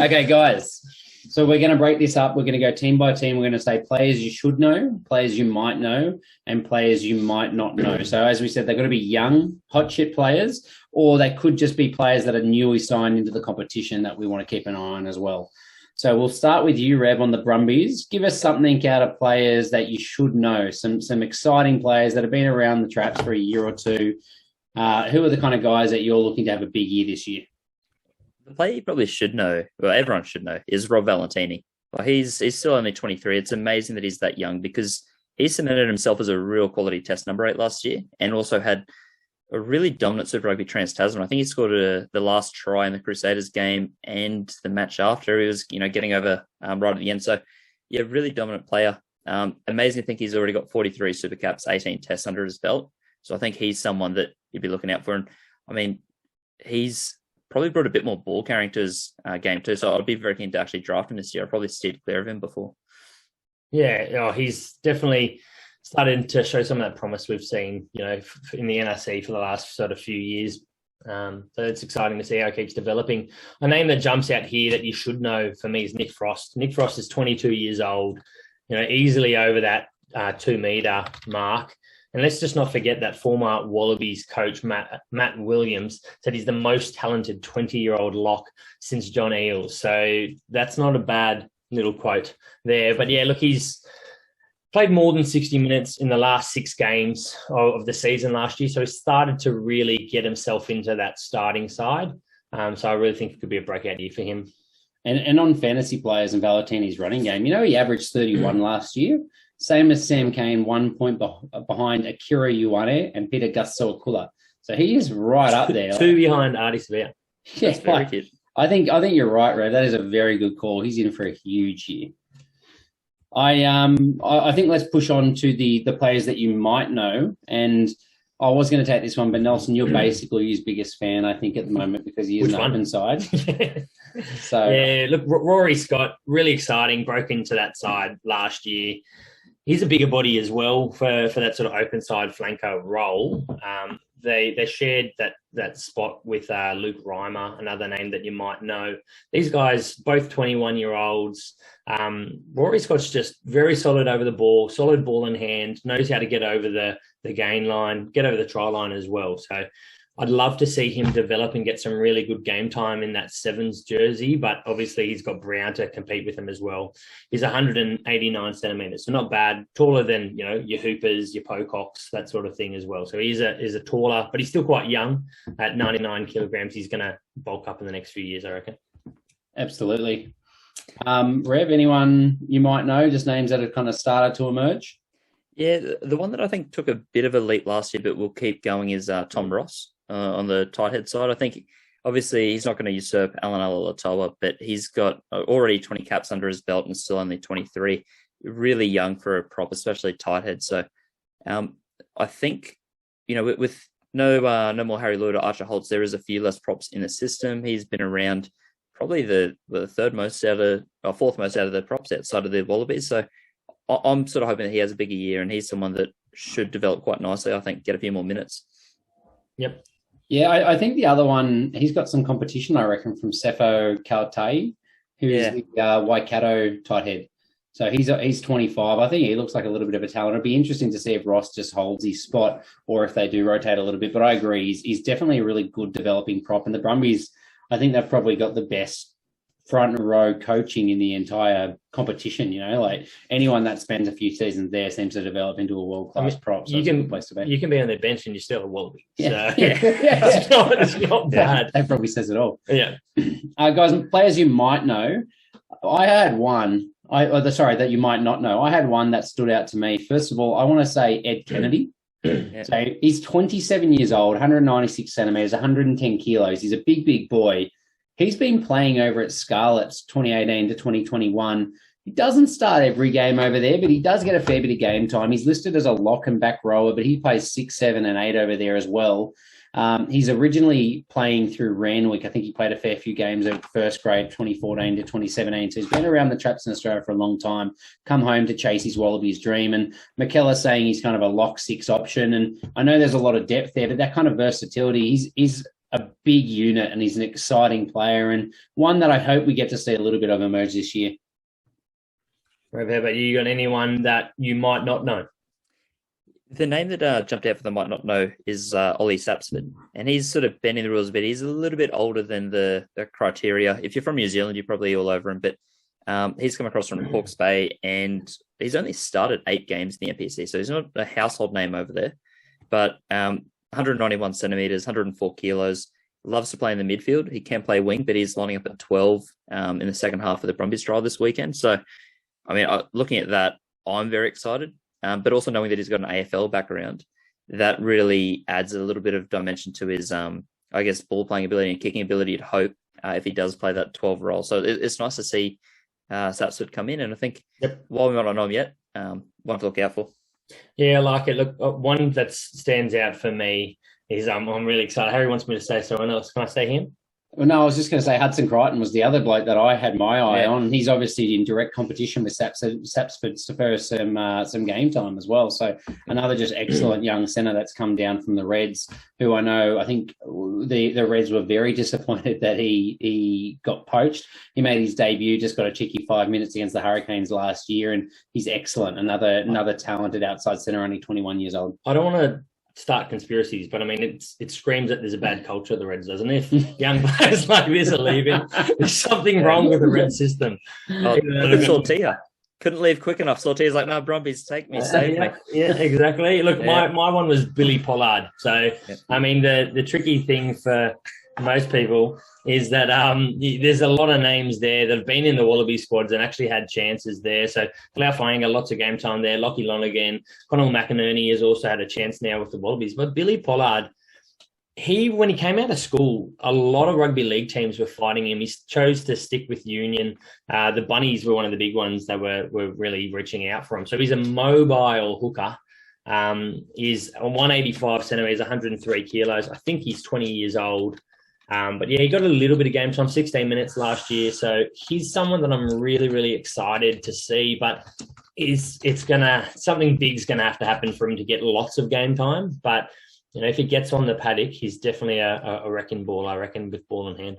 Okay, guys. So we're going to break this up. We're going to go team by team. We're going to say players you should know, players you might know, and players you might not know. So as we said, they've got to be young, hot shit players, or they could just be players that are newly signed into the competition that we want to keep an eye on as well. So we'll start with you, Rev, on the Brumbies. Give us something out of players that you should know, some exciting players that have been around the traps for a year or two. Who are the kind of guys that you're looking to have a big year this year? The player you probably should know, well, everyone should know, is Rob Valentini. Well, he's still only 23. It's amazing that he's that young because he cemented himself as a real quality test number 8 last year and also had a really dominant Super Rugby Trans-Tasman. I think he scored the last try in the Crusaders game and the match after. He was, getting over right at the end. So, yeah, really dominant player. Amazing to think he's already got 43 Super Caps, 18 tests under his belt. So I think he's someone that you'd be looking out for. And, I mean, he's probably brought a bit more ball carrying to his game too. So I'd be very keen to actually draft him this year. I probably steered clear of him before. Yeah, he's definitely started to show some of that promise we've seen, in the NRC for the last sort of few years. So it's exciting to see how it keeps developing. A name that jumps out here that you should know for me is Nick Frost. Nick Frost is 22 years old, easily over that 2 metre mark. And let's just not forget that former Wallabies coach, Matt Williams, said he's the most talented 20-year-old lock since John Eales. So that's not a bad little quote there. But, yeah, look, he's played more than 60 minutes in the last 6 games of the season last year. So he started to really get himself into that starting side. So I really think it could be a breakout year for him. And on fantasy players and Valentini's running game, he averaged 31 last year. Same as Sam Cane, 1 point behind Akira Ioane and Peter Gasoakula. So he is right up there. 2 behind Artie Sevilla. Yeah, I think you're right, Rev. That is a very good call. He's in for a huge year. I think let's push on to the players that you might know. And I was going to take this one, but Nelson, you're basically his biggest fan, I think, at the moment because he is an open side. So yeah, look, Rory Scott, really exciting, broke into that side last year. He's a bigger body as well for that sort of open side flanker role. They shared that spot with Luke Reimer, another name that you might know. These guys, both 21-year-olds. Rory Scott's just very solid over the ball, solid ball in hand, knows how to get over the gain line, get over the try line as well. So I'd love to see him develop and get some really good game time in that Sevens jersey, but obviously he's got Brown to compete with him as well. He's 189 centimetres, so not bad. Taller than, your Hoopers, your Pococks, that sort of thing as well. So he's a taller, but he's still quite young. At 99 kilograms, he's going to bulk up in the next few years, I reckon. Absolutely. Rev, anyone you might know, just names that have kind of started to emerge? Yeah, the one that I think took a bit of a leap last year, but will keep going is Tom Ross. On the tight head side, I think obviously he's not going to usurp Alan Alaalatoa, but he's got already 20 caps under his belt and still only 23. Really young for a prop, especially tight head. So I think, with no more Harry Lord or Archer Holtz, there is a few less props in the system. He's been around probably the fourth most out of the props outside of the Wallabies. So I'm sort of hoping that he has a bigger year and he's someone that should develop quite nicely. I think get a few more minutes. Yep. Yeah, I think the other one, he's got some competition, I reckon, from Sefo Kautai, who is the Waikato tight head. So he's 25. I think he looks like a little bit of a talent. It'd be interesting to see if Ross just holds his spot or if they do rotate a little bit. But I agree, he's definitely a really good developing prop. And the Brumbies, I think they've probably got the best front row coaching in the entire competition. Like anyone that spends a few seasons there seems to develop into a world-class prop. So it's a good place to be. You can be on the bench and you're still a Wallaby. Yeah. So it's not bad. That probably says it all. Yeah. Guys, players you might know. I had one. That you might not know. I had one that stood out to me. First of all, I want to say Ed Kennedy. Yeah. So he's 27 years old, 196 centimetres, 110 kilos. He's a big, big boy. He's been playing over at Scarlets 2018 to 2021. He doesn't start every game over there, but he does get a fair bit of game time. He's listed as a lock and back rower, but he plays 6, 7, and 8 over there as well. He's originally playing through Randwick. I think he played a fair few games of first grade, 2014 to 2017. So he's been around the traps in Australia for a long time, come home to chase his Wallabies dream. And McKellar's saying he's kind of a lock 6 option. And I know there's a lot of depth there, but that kind of versatility, he's a big unit, and he's an exciting player, and one that I hope we get to see a little bit of emerge this year. How about you? Got anyone that you might not know? The name that jumped out for them might not know is Ollie Sapson, and he's sort of bending the rules a bit. He's a little bit older than the criteria. If you're from New Zealand, you're probably all over him, but he's come across from Hawke's Bay, and he's only started 8 games in the NPC, so he's not a household name over there. But 191 centimeters, 104 kilos, loves to play in the midfield. He can play wing, but he's lining up at 12 in the second half of the Brumbies trial this weekend. So, I mean, looking at that, I'm very excited. But also knowing that he's got an AFL background, that really adds a little bit of dimension to his, I guess, ball playing ability and kicking ability at Hope if he does play that 12 role. So it's nice to see Sapson come in. And I think while we might not know him yet, one to look out for. Yeah, I like it. Look, one that stands out for me is I'm really excited. Harry wants me to say someone else. Can I say him? Well, no, I was just going to say Hudson Crichton was the other bloke that I had my eye on. He's obviously in direct competition with Sapsford for some game time as well. So another just excellent young centre that's come down from the Reds, who I think the Reds were very disappointed that he got poached. He made his debut, just got a cheeky 5 minutes against the Hurricanes last year, and he's excellent. Another talented outside centre, only 21 years old. I don't want to start conspiracies, but I mean, it screams that there's a bad culture at the Reds, doesn't it? If young players like this are leaving, there's something wrong with the Red system. Look at Sortia. Couldn't leave quick enough. Sortia's like, no, Brumbies, take me, save me. Yeah, exactly. Look, my one was Billy Pollard. So, I mean, the tricky thing for most people is that there's a lot of names there that have been in the Wallaby squads and actually had chances there. So Flau Fainga, lots of game time there. Lockie Lonergan, Connell McInerney has also had a chance now with the Wallabies. But Billy Pollard, when he came out of school, a lot of rugby league teams were fighting him. He chose to stick with Union. The Bunnies were one of the big ones that were really reaching out for him. So he's a mobile hooker. He's 185 centimeters, 103 kilos. I think he's 20 years old. But yeah, he got a little bit of game time, 16 minutes last year. So he's someone that I'm really, really excited to see. But something big's gonna have to happen for him to get lots of game time. But if he gets on the paddock, he's definitely a wrecking ball, I reckon, with ball in hand.